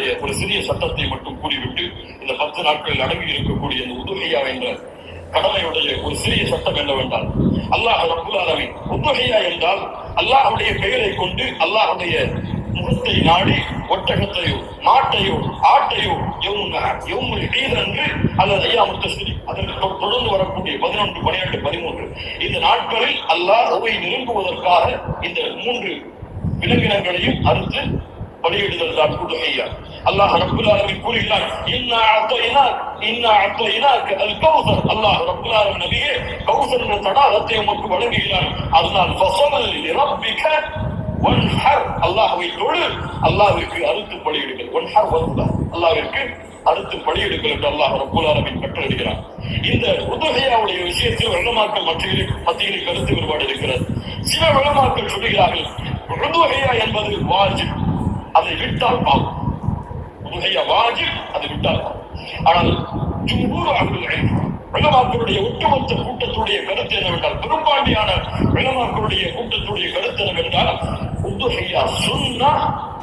உதுஹியாவுடைய ஒரு சிறிய சட்டத்தை மட்டும் கூறிவிட்டு இந்த 10 நாட்களில் அடங்கி இருக்கக்கூடிய இந்த உதுஹியா என்ற கடமையுடைய ஒரு சிறிய சட்டம் என்னவென்றால், அல்லாஹ் ரப்புல் ஆலமீன் உதுஹியா என்றால் அல்லாஹ்வுடைய பெயரை கொண்டு அல்லாஹ்வுடைய முகத்தை நாடி ஒட்டகத்தையோ மாட்டையோ ஆட்டையோ யௌமுல் ஈத் அன்று அல்லது ஐயாமுத் தஷ்ரீக் அதற்கு தொடர்ந்து வரக்கூடிய 11, 12, 13 இந்த நாட்களில் அல்லாஹ்வை நெருங்குவதற்காக இந்த 3 விலங்கினங்களையும் அறுத்து பலியிடுதல் தான் உதுஹியா. அல்லாஹ் ரப்புல் ஆலமீன் கூறுகிறார், இன்னா அஅதைனாக அல் கௌசர். அல்லாஹ் ரப்புல் ஆலமீன் நபியே கௌசர் என்ற தடாகத்தை உமக்கு வழங்குகிறார். அதனால் ஃபஸல் லிரப்பிக வன்ஹர், அல்லாஹ்வை தொழு, அல்லாஹ்விற்கு அறுத்து பலியிடுங்கள். வன்ஹர் வல்லுல்லாஹ், அல்லாஹ்விற்கு அறுத்து பலியிடுங்கள் என்று அல்லாஹ் ரப்புல் ஆலமீன் கட்டளையிடுகிறார். இந்த உதுஹியாவுடைய விஷயத்தில் உலமாக்கள் மத்தியில் கருத்து வேறுபாடு இருக்கிறது. சில உலமாக்கள் சொல்கிறார்கள் உதுஹியா என்பது வாஜிப், அதை விட்டால் பாவம். உதுஹியா வாஜிப், அதை விட்டால் பாவம். ஆனால் ஜும்ஹூர் அஹ்லுல் இல்ம் உலமாக்களுடைய ஒட்டுமொத்த கூட்டத்துடைய கருத்து என்னவென்றால், பெரும்பான்மையான உலமாக்களுடைய கூட்டத்துடைய கருத்து என்னவென்றால், உதுஹியா சுன்னா,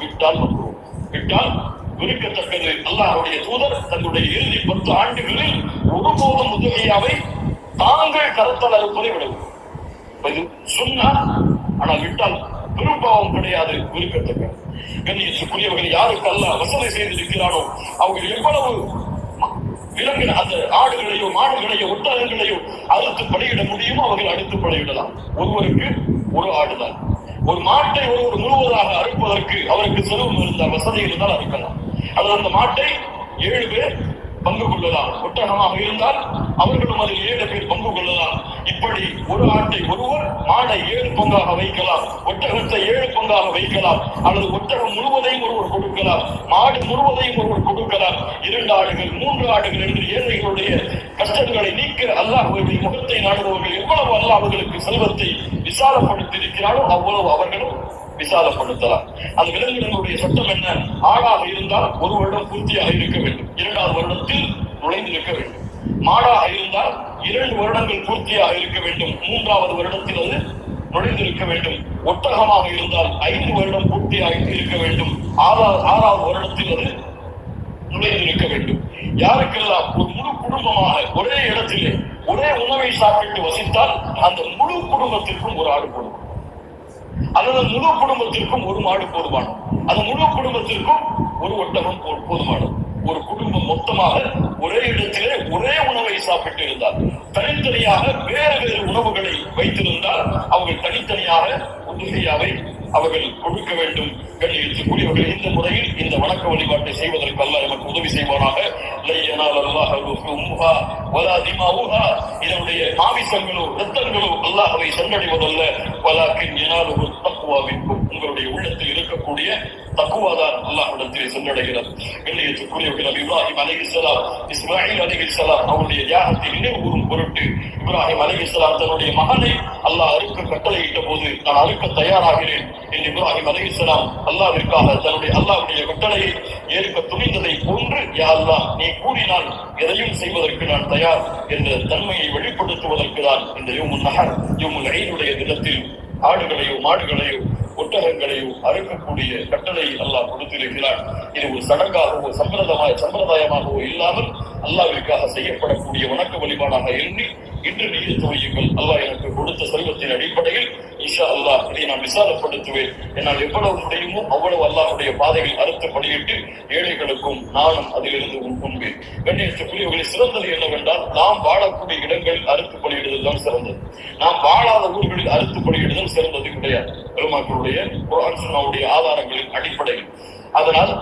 விட்டால் மக்ரூஹ், விட்டால் விருக்கத்தக்கது. அல்லாஹ்வுடைய தூதர் தன்னுடைய இறுதி 10 ஆண்டுகளில் ஒருபோதும் உதுஹியாவை தாங்கள் கருத்தால் அறுப்பதை விடவும். இது சுன்னா, ஆனால் விட்டால் பெரும்பாவம் கிடையாது, விருக்கத்தக்கது. கண்ணியத்துக்குரியவர்கள் யாருக்கு அல்லாஹ் வசதி செய்திருக்கிறானோ அவங்க எவ்வளவு விலங்கின அந்த ஆடுகளையோ மாடுகளையோ ஒட்டகங்களையோ அறுத்து பலியிட முடியுமோ அவர்கள் அறுத்து பலியிடலாம். ஒருவருக்கு ஒரு ஆடுதான். ஒரு மாட்டை ஒருவர் முழுவதாக அறுப்பதற்கு அவருக்கு செலவு இருந்தால், வசதி இருந்தால் அறுக்கலாம். அதில் அந்த மாட்டை 7 பேர் பங்கு கொள்ளலாம். ஒட்டகமாக இருந்தால் அவர்களும் அதில் 7 பேர் பங்கு கொள்ளலாம். இப்படி ஒரு ஆட்டை ஒருவர், மாடை 7 பங்காக வைக்கலாம், ஒட்டகத்தை 7 பங்காக வைக்கலாம். அல்லது ஒட்டகம் முழுவதையும் ஒருவர் கொடுக்கலாம், மாடு முழுவதையும் ஒருவர் கொடுக்கலாம். 2 ஆடுகள் 3 ஆடுகள் என்று ஏழைகளுடைய கஷ்டங்களை நீக்க அல்லாஹ்வுடைய முகத்தை நாடுபவர்கள் எவ்வளவு அல்லாஹ் அவர்களுக்கு செல்வத்தை விசாலப்படுத்தி இருக்கிறாரோ அவ்வளவு அவர்களும் விசாலப்படுத்தலாம். அந்த விலங்கினங்களுடைய சட்டம் என்ன? ஆடாக இருந்தால் 1 வருடம் பூர்த்தியாக இருக்க வேண்டும், 2வது வருடத்தில் நுழைந்திருக்க வேண்டும். மாடாக இருந்தால் 2 வருடங்கள் பூர்த்தியாக இருக்க வேண்டும், 3வது வருடத்தில் அது நுழைந்திருக்க வேண்டும். ஒட்டகமாக இருந்தால் 5 வருடம் பூர்த்தியாக இருக்க வேண்டும், 6வது வருடத்தில் அது நுழைந்திருக்க வேண்டும். யாருக்கெல்லாம் ஒரு முழு குடும்பமாக ஒரே இடத்திலே ஒரே உணவை சாப்பிட்டு வசித்தால் அந்த முழு குடும்பத்திற்கும் ஒரு ஆடு போதும், அல்லது முழு குடும்பத்திற்கும் ஒரு மாடு போதுமானது, அந்த முழு குடும்பத்திற்கும் ஒரு ஒட்டகம் போதுமானது. ஒரு குடும்பம் மொத்தமாக ஒரே இடத்திலே ஒரே உணவை சாப்பிட்டு இருந்தால், தனித்தனியாக வேறு வேறு உணவுகளை வைத்திருந்தால் அவர்கள் தனித்தனியாக உதுஹியாவை அவர்கள் கொடுக்க வேண்டும். கண்ணியத்துக்குரியவர்கள், இந்த முறையில் இந்த வணக்க வழிபாட்டை செய்வதற்கு அல்லாஹ் நமக்கு உதவி செய்வானாக. இதனுடைய மாமிசங்களோ இரத்தங்களோ அல்லாஹ்வை சென்றடைவதல்ல, வலாக்கின் யனாலுஹு தக்வா மின்கும், உங்களுடைய உள்ளத்தில் இருக்கக்கூடிய தக்வாதான் அல்லாஹ்விடத்திலே சென்றடைகிறது. கண்ணியத்துக்குரியவர்கள், இப்ராஹிம் அலைஹிஸ்ஸலாம், இஸ்மாயில் அலைஹிஸ்ஸலாம் அவருடைய தியாகத்தை நினைவுகூரும் பொருட்டு இப்ராஹிம் அலைஹிஸ்ஸலாம் தன்னுடைய மகனை அல்லாஹ் அறுக்க கட்டளையிட்ட போது, நான் அறுக்க தயாராகிறேன் என்று இப்ராஹிம் அலைஹிஸ்ஸலாம் அல்லாஹ்விற்காக தன்னுடைய அல்லாஹ்வுடைய கட்டளையை ஏற்க துணிந்ததை போன்று, யா அல்லாஹ் நீ கூறினால் எதையும் செய்வதற்கு நான் தயார் என்ற தன்மையை வெளிப்படுத்துவதற்கு தான் இந்த யௌமுன் நஹர், யௌமுல் ஈதுடைய தினத்தில் ஆடுகளையோ மாடுகளையோ ஒட்டகங்களையோ அறுக்கக்கூடிய கட்டளை அல்லாஹ் கொடுத்திருக்கிறார். இது ஒரு சடங்காகவோ சம்பிரதாயமாகவோ இல்லாமல் அல்லாஹ்விற்காக செய்யப்படக்கூடிய வணக்க வழிபாடாக எண்ணி இன்று நீயத்து வையுங்கள். அல்லாஹ் எனக்கு கொடுத்த செல்வத்தின் அடிப்படையில் இன்ஷா அல்லாஹ் இதை நான் விசாலப்படுத்துவேன். என்னால் எவ்வளவு முடியுமோ அவ்வளவு அல்லாஹ்வுடைய பாதையில் அறுத்து பலியிட்டு ஏழைகளுக்கும் நானும் அதிலிருந்து உண்பேன். கண்ணியத்துக்குரியவர்களை, சிறந்தது என்னவென்றால், நாம் வாழக்கூடிய இடங்களில் அறுத்து பலியிடுதல் தான் சிறந்தது. நாம் வாழாத ஊர்களில் அறுத்து பலியிடுதல் சிறந்தது கிடையாது, பெருமாக்களுடைய குர்ஆன் சுன்னாவுடைய ஆதாரங்களின் அடிப்படையில். அதனால்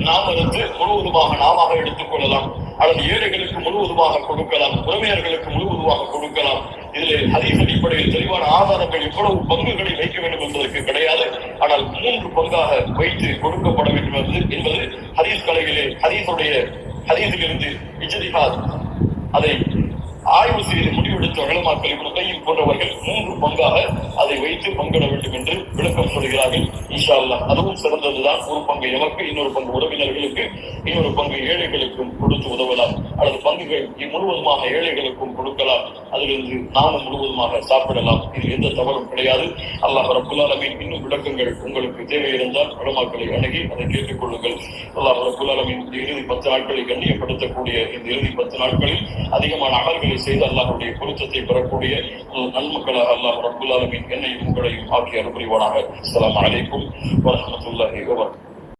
நாம் அறுத்து முழுவதுமாக நாம எடுத்துக் கொள்ளலாம், அல்லது ஏழைகளுக்கு முழுவதுமாக கொடுக்கலாம், உறவினர்களுக்கு முழுவதுமாக கொடுக்கலாம். இதில் ஹதீஸ் அடிப்படையில் தெளிவான ஆதாரங்கள் எவ்வளவு பங்குகளை வைக்க வேண்டும் என்பதற்கு கிடையாது. ஆனால் 3 பங்காக வைத்து கொடுக்கப்பட வேண்டும் என்பது ஹதீஸ் கலையிலே ஹதீஸிலிருந்து இஜ்திஹாத் அதை ஆய்வு செய்து முடிவெடுத்த உலமாக்கள் இப்னு கையிம் போன்றவர்கள் 3 பங்காக அதை வைத்து பங்கிட வேண்டும் என்று விளக்கம் சொல்கிறார்கள். இன்ஷா அல்லாஹ் அதுவும் சிறந்ததுதான். ஒரு பங்கு எமக்கு, இன்னொரு பங்கு உறவினர்களுக்கு, இன்னொரு பங்கு ஏழைகளுக்கும் கொடுத்து உதவலாம். அல்லது பங்குகள் முழுவதுமாக ஏழைகளுக்கும் கொடுக்கலாம். அதிலிருந்து நாமும் முழுவதுமாக சாப்பிடலாம். இதில் எந்த தவறும் கிடையாது. அல்லாஹ் ரப்புல் ஆலமீன் இன்னும் விளக்கங்கள் உங்களுக்கு தேவை இருந்தால் உலமாக்களை அணுகி அதை கேட்டுக் கொள்ளுங்கள். அல்லாஹ் ரப்புல் ஆலமீன் இறுதி 10 நாட்களை கண்ணியப்படுத்தக்கூடிய இந்த இறுதி 10 நாட்களில் அதிகமான அமல்களை செய்து அல்லாஹ்வுடைய பொருத்தத்தை பெறக்கூடிய நன்மக்களாக அல்லாஹ் ரப்புல் ஆலமீன் என்னையும் உங்களையும் ஆக்கி அருள் புரிவானாக. அஸ்ஸலாமு அலைக்கும் வரஹ்மத்துல்லாஹி வபரகாத்துஹு.